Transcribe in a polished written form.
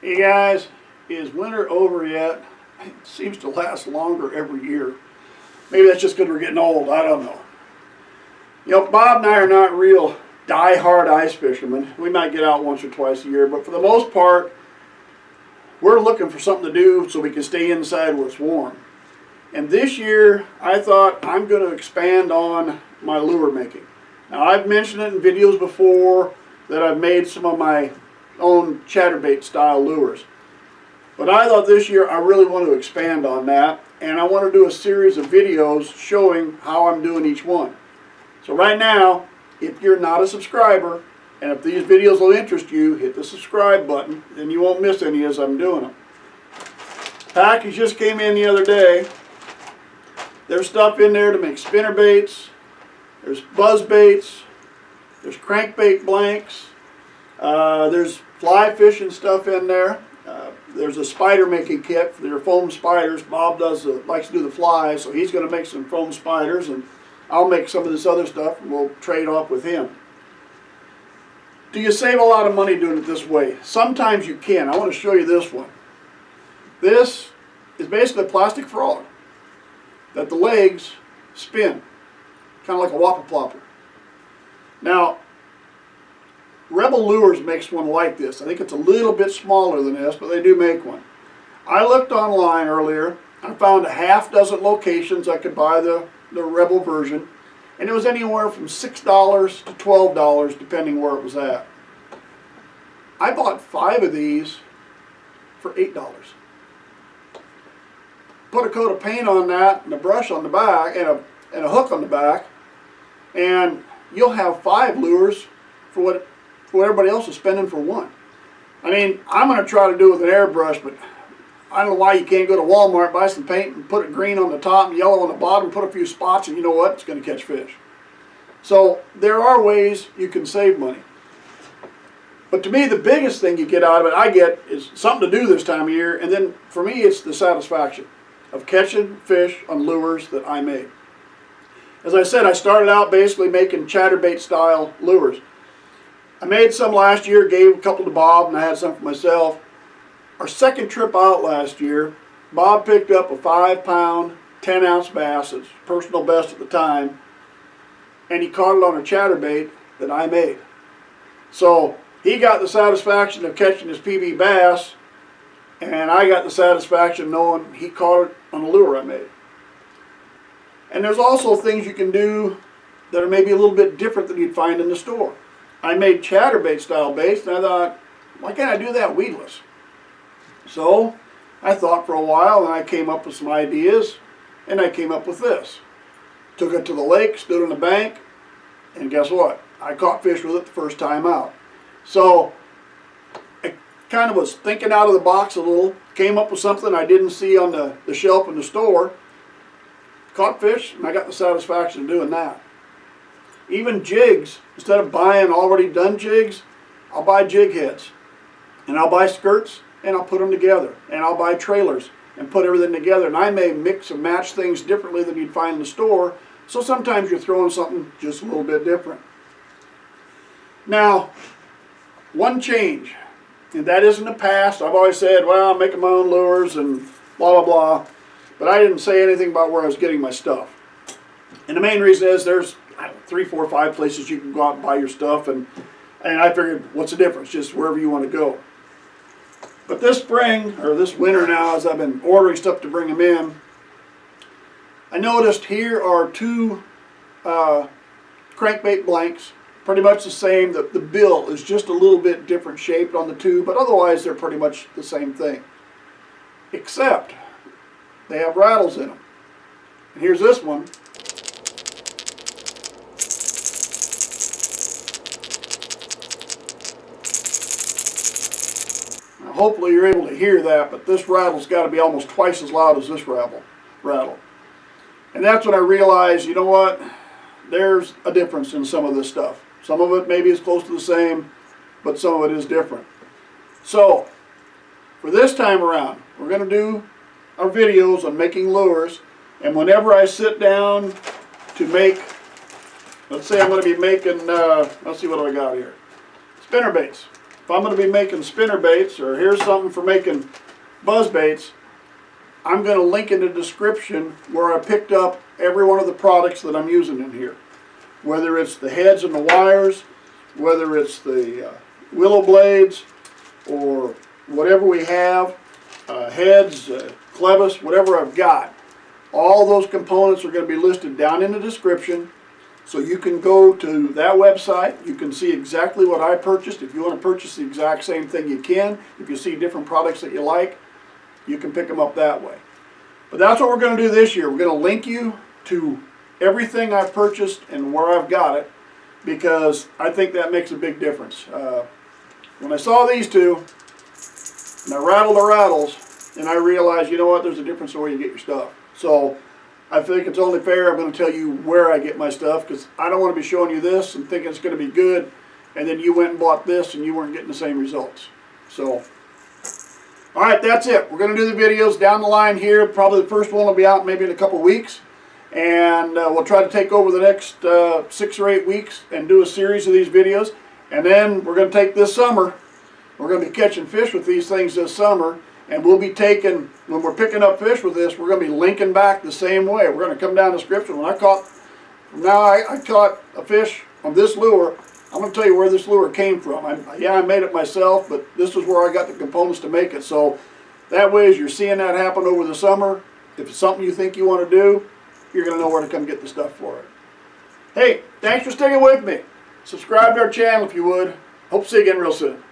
Hey guys, is winter over yet? It seems to last longer every year. Maybe that's just because we're getting old, I don't know. You know, Bob and I are not real die-hard ice fishermen. We might get out once or twice a year, but for the most part, we're looking for something to do so we can stay inside where it's warm. And this year, I thought I'm going to expand on my lure making. Now, I've mentioned it in videos before that I've made some of my own chatterbait style lures. But I thought this year I really want to expand on that, and I want to do a series of videos showing how I'm doing each one. So right now, if you're not a subscriber, and if these videos will interest you, hit the subscribe button, then you won't miss any as I'm doing them. Package just came in the other day. There's stuff in there to make spinner baits, there's buzz baits, there's crankbait blanks, there's fly fishing stuff in there. There's a spider making kit for your foam spiders. Bob likes to do the flies, so he's going to make some foam spiders, and I'll make some of this other stuff, and we'll trade off with him. Do you save a lot of money doing it this way? Sometimes you can. I want to show you this one. This is basically a plastic frog that the legs spin, kind of like a whopper plopper. Now, Rebel Lures makes one like this. I think it's a little bit smaller than this, but they do make one. I looked online earlier. I found a half dozen locations I could buy the Rebel version, and it was anywhere from $6 to $12 depending where it was at. I bought 5 of these for $8. Put a coat of paint on that and a brush on the back and a hook on the back, and you'll have 5 lures for what everybody else is spending for one. I mean, I'm going to try to do it with an airbrush, but I don't know why you can't go to Walmart, buy some paint, and put it green on the top and yellow on the bottom, put a few spots, and you know what? It's going to catch fish. So there are ways you can save money. But to me, the biggest thing you get out of it, is something to do this time of year, and then for me, it's the satisfaction of catching fish on lures that I made. As I said, I started out basically making chatterbait style lures. I made some last year, gave a couple to Bob, and I had some for myself. Our second trip out last year, Bob picked up a 5-pound, 10-ounce bass, it's personal best at the time, and he caught it on a chatterbait that I made. So he got the satisfaction of catching his PB bass, and I got the satisfaction knowing he caught it on a lure I made. And there's also things you can do that are maybe a little bit different than you'd find in the store. I made chatterbait style baits, and I thought, why can't I do that weedless? So I thought for a while, and I came up with some ideas, and I came up with this. Took it to the lake, stood on the bank, and guess what? I caught fish with it the first time out. So I kind of was thinking out of the box a little, came up with something I didn't see on the shelf in the store, caught fish, and I got the satisfaction of doing that. Even jigs, instead of buying already done jigs, I'll buy jig heads, and I'll buy skirts, and I'll put them together, and I'll buy trailers and put everything together, and I may mix and match things differently than you'd find in the store, so sometimes you're throwing something just a little bit different. Now, one change, and that is in the past. I've always said, well, I'm making my own lures and blah, blah, blah, but I didn't say anything about where I was getting my stuff. And the main reason is there's 3, 4, 5 places you can go out and buy your stuff, and I figured, what's the difference? Just wherever you want to go. But this spring, or this winter now, as I've been ordering stuff to bring them in, I noticed here are 2 crankbait blanks, pretty much the same. The bill is just a little bit different shaped on the 2, but otherwise they're pretty much the same thing. Except they have rattles in them. And here's this one. Hopefully you're able to hear that, but this rattle's got to be almost twice as loud as this rattle. And that's when I realized, you know what, there's a difference in some of this stuff. Some of it maybe is close to the same, but some of it is different. So, for this time around, we're going to do our videos on making lures, and whenever I sit down to make, let's say I'm going to be making, let's see, what do I got here? Spinner baits. if I'm going to be making spinner baits, or here's something for making buzz baits, I'm going to link in the description where I picked up every one of the products that I'm using in here. Whether it's the heads and the wires, whether it's the willow blades, or whatever we have, heads, clevis, whatever I've got. All those components are going to be listed down in the description. So you can go to that website, you can see exactly what I purchased. If you want to purchase the exact same thing, you can. If you see different products that you like, you can pick them up that way. But that's what we're going to do this year. We're going to link you to everything I've purchased and where I've got it, because I think that makes a big difference. When I saw these two, and I rattled the rattles, and I realized, you know what, there's a difference in where you get your stuff. So I think it's only fair I'm going to tell you where I get my stuff, because I don't want to be showing you this and thinking it's going to be good, and then you went and bought this and you weren't getting the same results. So, alright, that's it. We're going to do the videos down the line here. Probably the first one will be out maybe in a couple weeks. And we'll try to take over the next 6 or 8 weeks and do a series of these videos. And then we're going to take this summer, we're going to be catching fish with these things this summer. And we'll be taking, when we're picking up fish with this, we're going to be linking back the same way. We're going to come down the description. When I caught a fish on this lure, I'm going to tell you where this lure came from. I made it myself, but this is where I got the components to make it. So that way, as you're seeing that happen over the summer, if it's something you think you want to do, you're going to know where to come get the stuff for it. Hey, thanks for sticking with me. Subscribe to our channel if you would. Hope to see you again real soon.